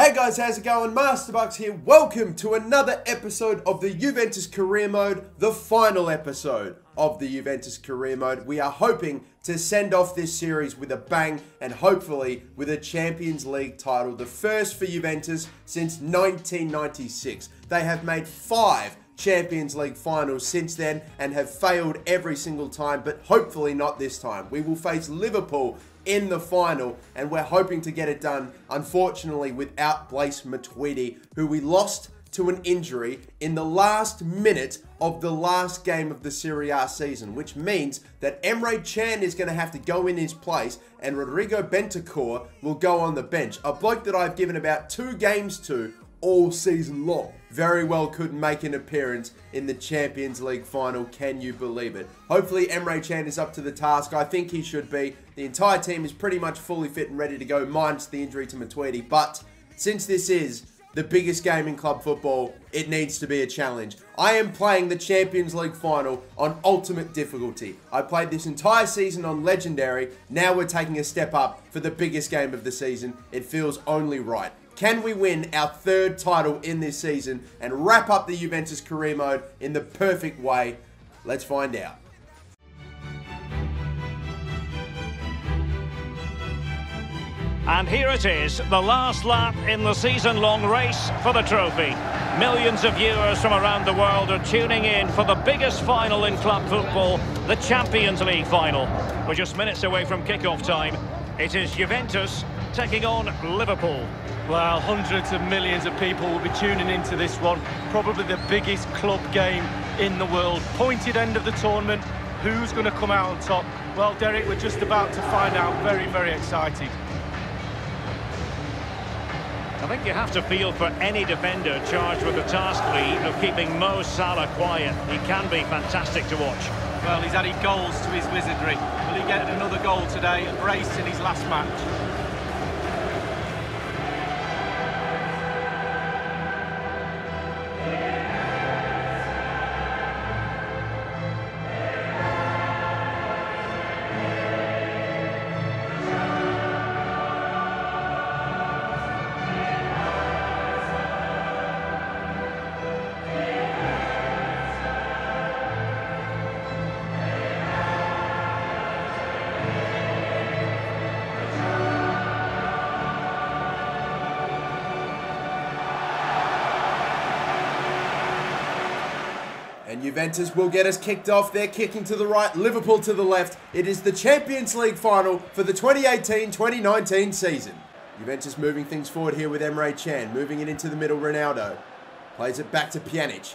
Hey guys, how's it going? MasterBucks here. Welcome to another episode of the Juventus Career Mode, the final episode of the Juventus Career Mode. We are hoping to send off this series with a bang and hopefully with a Champions League title, the first for Juventus since 1996. They have made 5 Champions League finals since then and have failed every single time, but hopefully not this time. We will face Liverpool in the final, and we're hoping to get it done, unfortunately, without Blaise Matuidi, who we lost to an injury in the last minute of the last game of the Serie A season, which means that Emre Can is going to have to go in his place, and Rodrigo Bentancur will go on the bench, a bloke that I've given about 2 games to all season long. Very well could make an appearance in the Champions League final. Can you believe it? Hopefully Emre Can is up to the task. I think he should be. The entire team is pretty much fully fit and ready to go, minus the injury to Matuidi. But since this is the biggest game in club football, it needs to be a challenge. I am playing the Champions League final on ultimate difficulty. I played this entire season on legendary. Now we're taking a step up for the biggest game of the season. It feels only right. Can we win our 3rd title in this season and wrap up the Juventus career mode in the perfect way? Let's find out. And here it is, the last lap in the season-long race for the trophy. Millions of viewers from around the world are tuning in for the biggest final in club football, the Champions League final. We're just minutes away from kick-off time. It is Juventus taking on Liverpool. Well, hundreds of millions of people will be tuning into this one. Probably the biggest club game in the world. Pointed end of the tournament. Who's going to come out on top? Well, Derek, we're just about to find out. Very, very excited. I think you have to feel for any defender charged with the task, Lee, of keeping Mo Salah quiet. He can be fantastic to watch. Well, he's added goals to his wizardry. Will he get another goal today? A brace in his last match. And Juventus will get us kicked off. They're kicking to the right, Liverpool to the left. It is the Champions League final for the 2018-2019 season. Juventus moving things forward here with Emre Can. Moving it into the middle, Ronaldo. Plays it back to Pjanic.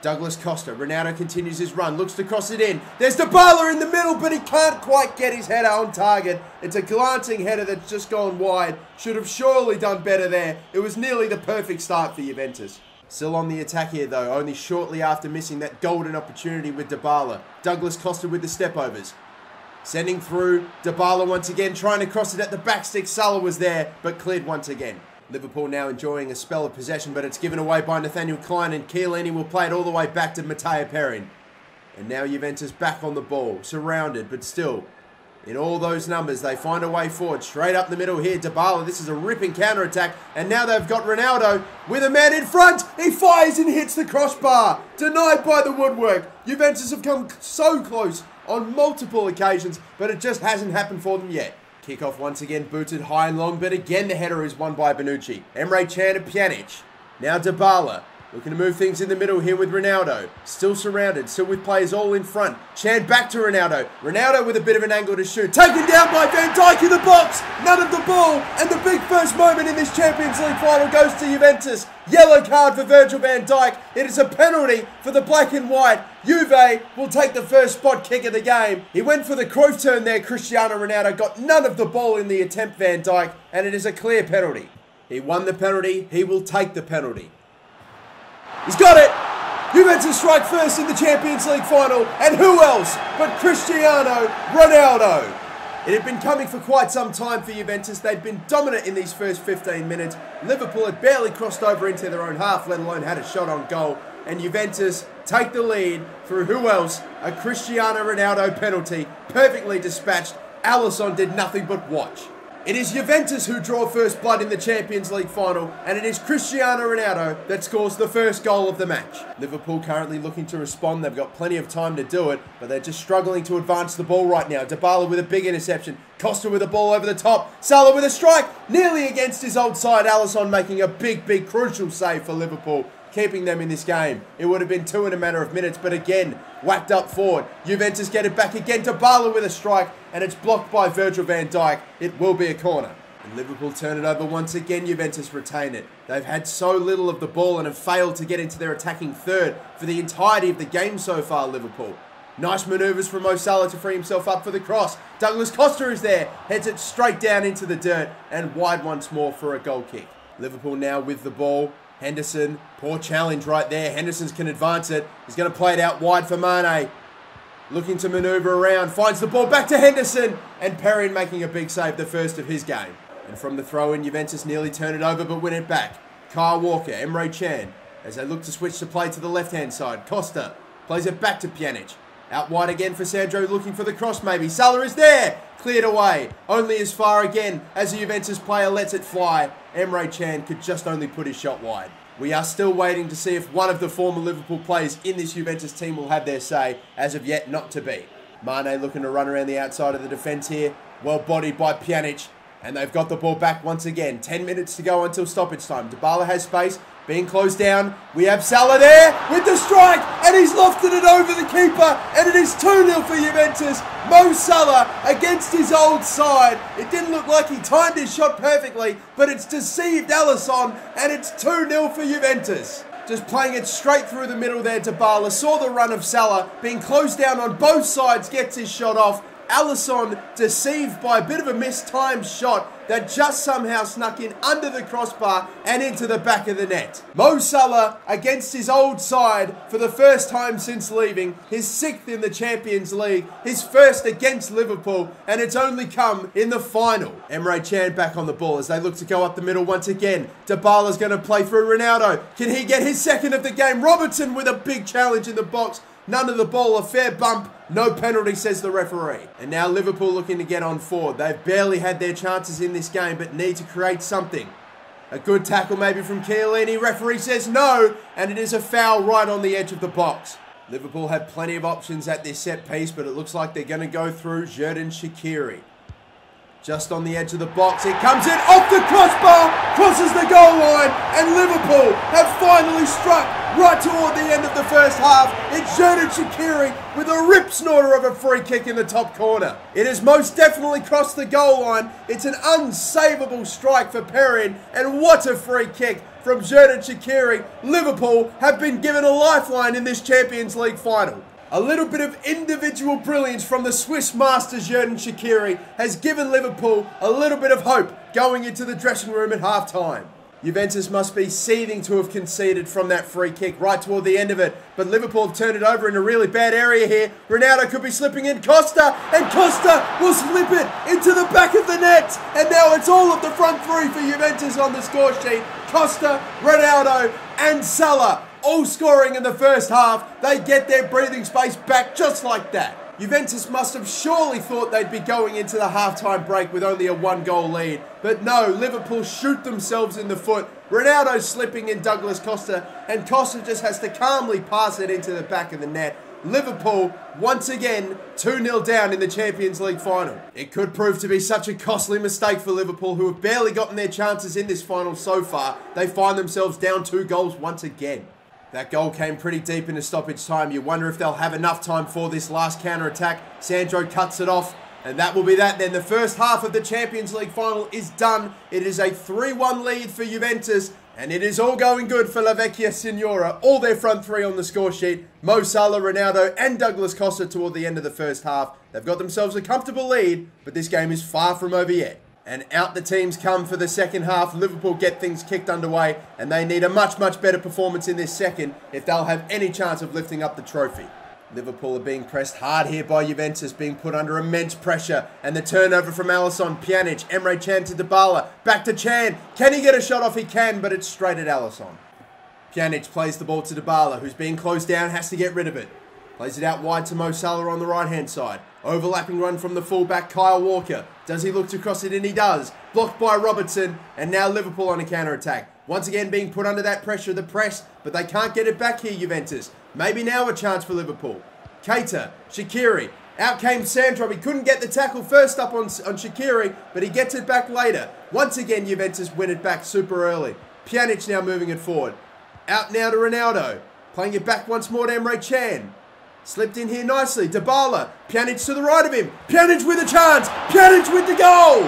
Douglas Costa. Ronaldo continues his run. Looks to cross it in. There's Dybala in the middle, but he can't quite get his header on target. It's a glancing header that's just gone wide. Should have surely done better there. It was nearly the perfect start for Juventus. Still on the attack here though, only shortly after missing that golden opportunity with Dybala. Douglas Costa with the step-overs. Sending through, Dybala once again trying to cross it at the back stick. Salah was there, but cleared once again. Liverpool now enjoying a spell of possession, but it's given away by Nathaniel Klein, and Chiellini will play it all the way back to Matteo Perin. And now Juventus back on the ball, surrounded, but still in all those numbers, they find a way forward. Straight up the middle here, Dybala. This is a ripping counter-attack. And now they've got Ronaldo with a man in front. He fires and hits the crossbar. Denied by the woodwork. Juventus have come so close on multiple occasions, but it just hasn't happened for them yet. Kickoff once again booted high and long, but again the header is won by Bonucci. Emre Can and Pjanic. Now Dybala. Looking to move things in the middle here with Ronaldo. Still surrounded, still with players all in front. Chan back to Ronaldo. Ronaldo with a bit of an angle to shoot. Taken down by Van Dijk in the box. None of the ball. And the big first moment in this Champions League final goes to Juventus. Yellow card for Virgil van Dijk. It is a penalty for the black and white. Juve will take the first spot kick of the game. He went for the Cruyff turn there. Cristiano Ronaldo got none of the ball in the attempt, Van Dijk. And it is a clear penalty. He won the penalty. He will take the penalty. He's got it! Juventus strike first in the Champions League final, and who else but Cristiano Ronaldo? It had been coming for quite some time for Juventus. They'd been dominant in these first 15 minutes. Liverpool had barely crossed over into their own half, let alone had a shot on goal. And Juventus take the lead through who else? A Cristiano Ronaldo penalty, perfectly dispatched. Alisson did nothing but watch. It is Juventus who draw first blood in the Champions League final, and it is Cristiano Ronaldo that scores the first goal of the match. Liverpool currently looking to respond. They've got plenty of time to do it, but they're just struggling to advance the ball right now. Dybala with a big interception. Costa with a ball over the top. Salah with a strike, nearly against his old side. Alisson making a big, crucial save for Liverpool, keeping them in this game. It would have been 2 in a matter of minutes, but again, whacked up forward. Juventus get it back again. Dybala with a strike, and it's blocked by Virgil van Dijk. It will be a corner. And Liverpool turn it over once again. Juventus retain it. They've had so little of the ball and have failed to get into their attacking third for the entirety of the game so far, Liverpool. Nice manoeuvres from Mo Salah to free himself up for the cross. Douglas Costa is there, heads it straight down into the dirt, and wide once more for a goal kick. Liverpool now with the ball. Henderson, poor challenge right there. Henderson can advance it. He's going to play it out wide for Mane. Looking to manoeuvre around, finds the ball back to Henderson, and Perrin making a big save, the first of his game. And from the throw-in, Juventus nearly turn it over but win it back. Kyle Walker, Emre Can, as they look to switch the play to the left-hand side. Costa plays it back to Pjanic. Out wide again for Sandro, looking for the cross maybe. Salah is there, cleared away. Only as far again as the Juventus player lets it fly. Emre Can could just only put his shot wide. We are still waiting to see if one of the former Liverpool players in this Juventus team will have their say. As of yet, not to be. Mane looking to run around the outside of the defence here. Well bodied by Pjanic. And they've got the ball back once again. 10 minutes to go until stoppage time. Dybala has space, being closed down. We have Salah there with the strike, and he's lofted it over the keeper, and it is 2-0 for Juventus. Mo Salah against his old side. It didn't look like he timed his shot perfectly, but it's deceived Alisson, and it's 2-0 for Juventus. Just playing it straight through the middle there. Dybala saw the run of Salah, being closed down on both sides, gets his shot off. Alisson deceived by a bit of a mistimed shot that just somehow snuck in under the crossbar and into the back of the net. Mo Salah against his old side for the first time since leaving, his 6th in the Champions League, his first against Liverpool, and it's only come in the final. Emre Can back on the ball as they look to go up the middle once again. Dybala's going to play through Ronaldo. Can he get his 2nd of the game? Robertson with a big challenge in the box. None of the ball, a fair bump, no penalty, says the referee. And now Liverpool looking to get on forward. They've barely had their chances in this game, but need to create something. A good tackle maybe from Chiellini. Referee says no, and it is a foul right on the edge of the box. Liverpool had plenty of options at this set piece, but it looks like they're going to go through Xherdan Shaqiri. Just on the edge of the box, it comes in off the crossbar, crosses the goal line, and Liverpool have finally struck right toward the end of the first half. It's Xherdan Shaqiri with a rip snorter of a free kick in the top corner. It has most definitely crossed the goal line. It's an unsavable strike for Perrin, and what a free kick from Xherdan Shaqiri. Liverpool have been given a lifeline in this Champions League final. A little bit of individual brilliance from the Swiss master Xherdan Shaqiri has given Liverpool a little bit of hope going into the dressing room at half-time. Juventus must be seething to have conceded from that free kick right toward the end of it, but Liverpool have turned it over in a really bad area here. Ronaldo could be slipping in Costa, and Costa will slip it into the back of the net, and now it's all of the front three for Juventus on the score sheet. Costa, Ronaldo and Salah all scoring in the first half. They get their breathing space back just like that. Juventus must have surely thought they'd be going into the halftime break with only a 1-goal lead. But no, Liverpool shoot themselves in the foot. Ronaldo slipping in Douglas Costa, and Costa just has to calmly pass it into the back of the net. Liverpool, once again, 2-0 down in the Champions League final. It could prove to be such a costly mistake for Liverpool, who have barely gotten their chances in this final so far. They find themselves down 2 goals once again. That goal came pretty deep into stoppage time. You wonder if they'll have enough time for this last counter-attack. Sandro cuts it off, and that will be that then. The first half of the Champions League final is done. It is a 3-1 lead for Juventus, and it is all going good for La Vecchia Signora. All their front three on the score sheet. Mo Salah, Ronaldo and Douglas Costa toward the end of the first half. They've got themselves a comfortable lead, but this game is far from over yet. And out the teams come for the second half. Liverpool get things kicked underway, and they need a much better performance in this second if they'll have any chance of lifting up the trophy. Liverpool are being pressed hard here by Juventus, being put under immense pressure. And the turnover from Alisson, Pjanic, Emre Can to Dybala, back to Can. Can he get a shot off? He can, but it's straight at Alisson. Pjanic plays the ball to Dybala, who's being closed down, has to get rid of it. Plays it out wide to Mo Salah on the right-hand side. Overlapping run from the fullback, Kyle Walker. Does he look to cross it in? He does. Blocked by Robertson, and now Liverpool on a counter-attack. Once again being put under that pressure of the press, but they can't get it back here, Juventus. Maybe now a chance for Liverpool. Keita, Shaqiri. Out came Sandro. He couldn't get the tackle first up on Shaqiri, but he gets it back later. Once again, Juventus win it back super early. Pjanic now moving it forward. Out now to Ronaldo. Playing it back once more to Emre Can. Slipped in here nicely. Dybala. Pjanic to the right of him. Pjanic with a chance. Pjanic with the goal.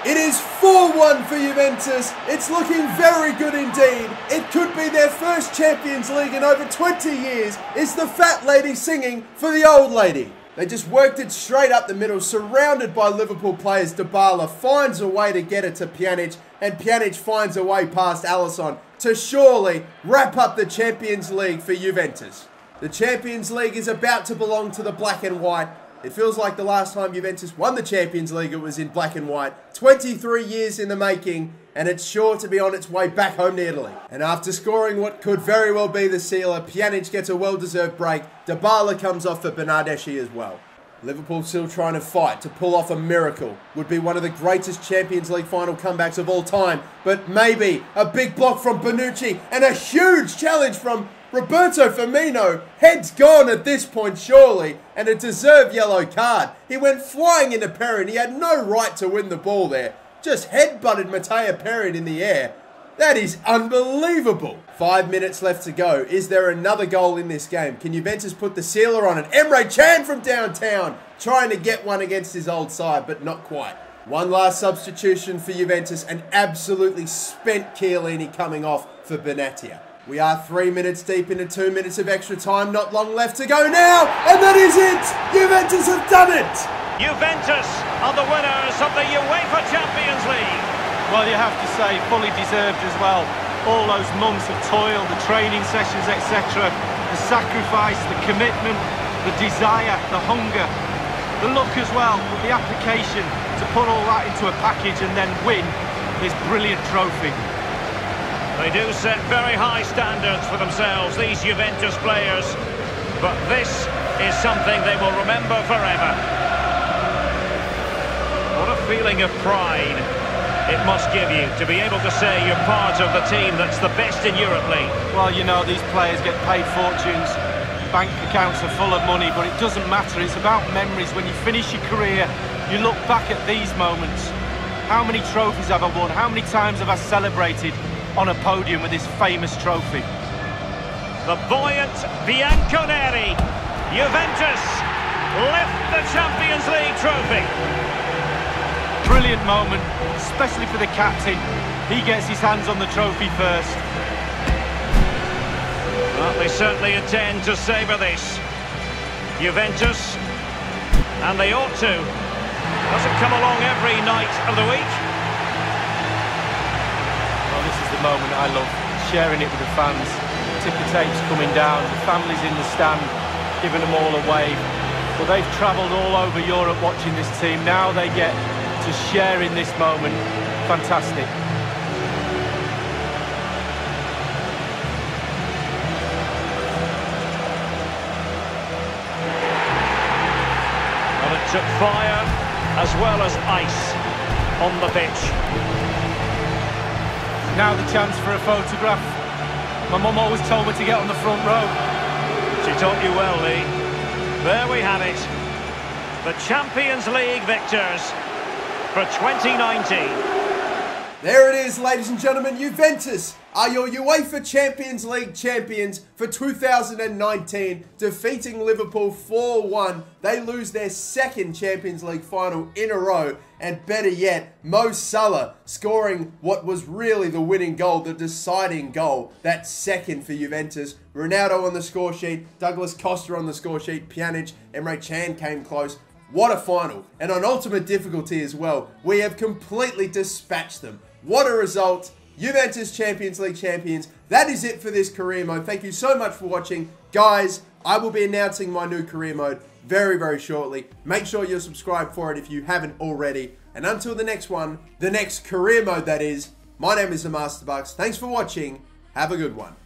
It is 4-1 for Juventus. It's looking very good indeed. It could be their first Champions League in over 20 years. It's the fat lady singing for the old lady. They just worked it straight up the middle, surrounded by Liverpool players. Dybala finds a way to get it to Pjanic, and Pjanic finds a way past Alisson to surely wrap up the Champions League for Juventus. The Champions League is about to belong to the black and white. It feels like the last time Juventus won the Champions League, it was in black and white. 23 years in the making, and it's sure to be on its way back home to Italy. And after scoring what could very well be the sealer, Pjanic gets a well-deserved break. Dybala comes off for Bernardeschi as well. Liverpool still trying to fight to pull off a miracle. Would be one of the greatest Champions League final comebacks of all time. But maybe a big block from Bonucci and a huge challenge from Roberto Firmino. Head's gone at this point, surely, and a deserved yellow card. He went flying into Perrin. He had no right to win the ball there. Just headbutted Matteo Perrin in the air. That is unbelievable. 5 minutes left to go. Is there another goal in this game? Can Juventus put the sealer on it? Emre Can from downtown, trying to get one against his old side, but not quite. One last substitution for Juventus, an absolutely spent Chiellini coming off for Benatia. We are 3 minutes deep into 2 minutes of extra time. Not long left to go now. And that is it. Juventus have done it. Juventus are the winners of the UEFA Champions League. Well, you have to say, fully deserved as well. All those months of toil, the training sessions, etc. The sacrifice, the commitment, the desire, the hunger. The luck as well, the application to put all that into a package and then win this brilliant trophy. They do set very high standards for themselves, these Juventus players, but this is something they will remember forever. What a feeling of pride it must give you to be able to say you're part of the team that's the best in Europe, Lee. Well, you know, these players get paid fortunes, bank accounts are full of money, but it doesn't matter. It's about memories. When you finish your career, you look back at these moments. How many trophies have I won? How many times have I celebrated on a podium with this famous trophy? The buoyant Bianconeri. Juventus lift the Champions League trophy. Brilliant moment, especially for the captain. He gets his hands on the trophy first. Well, they certainly intend to savour this. Juventus, and they ought to. Doesn't come along every night of the week. Well, this is the moment I love, sharing it with the fans. Ticker tapes coming down, the families in the stand, giving them all a wave. Well, they've travelled all over Europe watching this team. Now they get to share in this moment. Fantastic. And it took fire as well as ice on the pitch. Now the chance for a photograph. My mum always told me to get on the front row. She taught you well, Lee. There we have it. The Champions League victors for 2019. There it is, ladies and gentlemen. Juventus are your UEFA Champions League champions for 2019, defeating Liverpool 4-1. They lose their second Champions League final in a row, and better yet, Mo Salah scoring what was really the winning goal, the deciding goal, that second for Juventus. Ronaldo on the score sheet, Douglas Costa on the score sheet, Pjanic, Emre Can came close. What a final, and on ultimate difficulty as well. We have completely dispatched them. What a result. Juventus Champions League champions. That is it for this career mode. Thank you so much for watching. Guys, I will be announcing my new career mode very, very shortly. Make sure you're subscribed for it if you haven't already. And until the next one, the next career mode that is, my name is the MasterBucks. Thanks for watching. Have a good one.